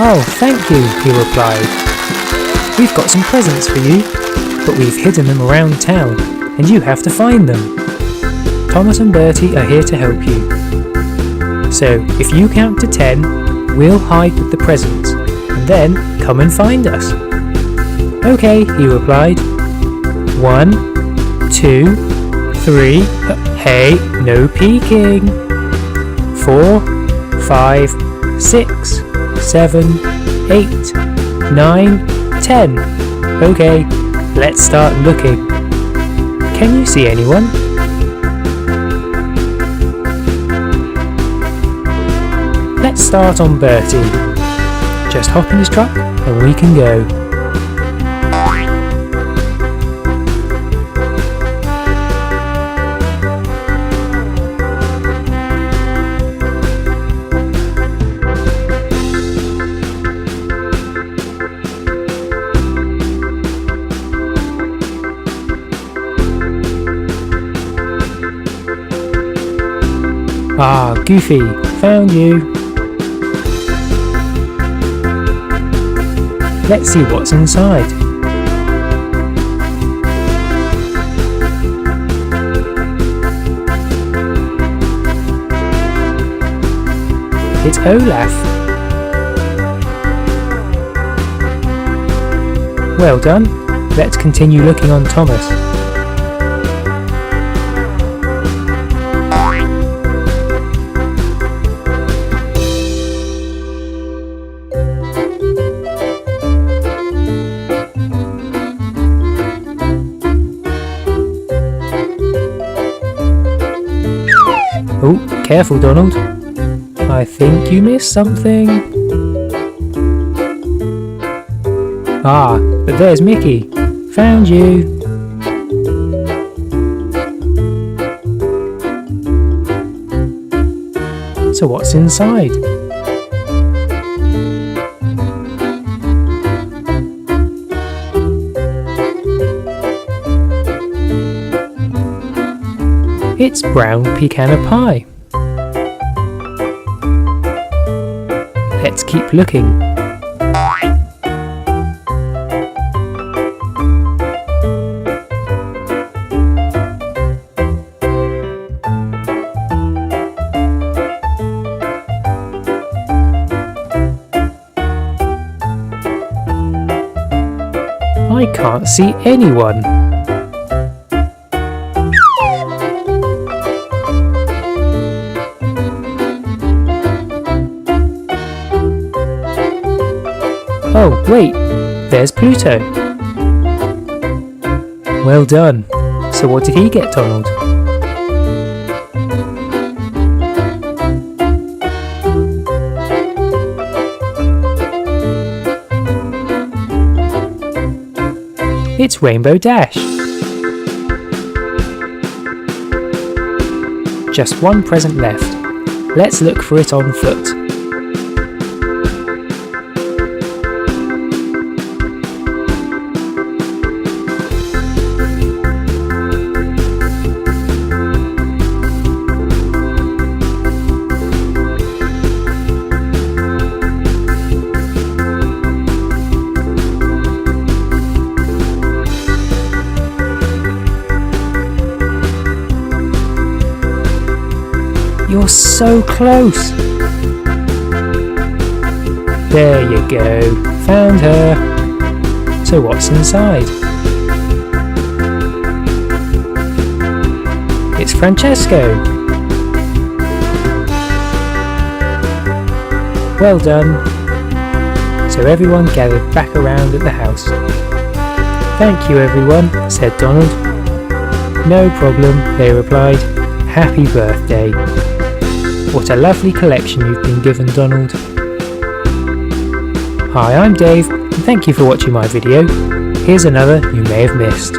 "Oh, thank you," he replied. "We've got some presents for you, but we've hidden them around town, and you have to find them. Thomas and Bertie are here to help you. So, if you count to 10, we'll hide with the presents, and then come and find us." "Okay," he replied. 1, 2, 3, hey, no peeking. 4, 5, 6, 7, 8, 9, 10. Okay, let's start looking. Can you see anyone? Let's start on Bertie. Just hop in his truck and we can go. Ah, Goofy, found you. Let's see what's inside. It's Olaf. Well done. Let's continue looking on Thomas. Oh, careful, Donald. I think you missed something. Ah, but there's Mickey. Found you. So what's inside? It's brown pecan pie. Let's keep looking. I can't see anyone. Oh, wait, there's Pluto. Well done. So what did he get, Donald? It's Rainbow Dash. Just one present left. Let's look for it on foot. You're so close! There you go, found her! So what's inside? It's Francesco! Well done! So everyone gathered back around at the house. "Thank you everyone," said Donald. "No problem," they replied. "Happy birthday." What a lovely collection you've been given, Donald. Hi, I'm Dave, and thank you for watching my video. Here's another you may have missed.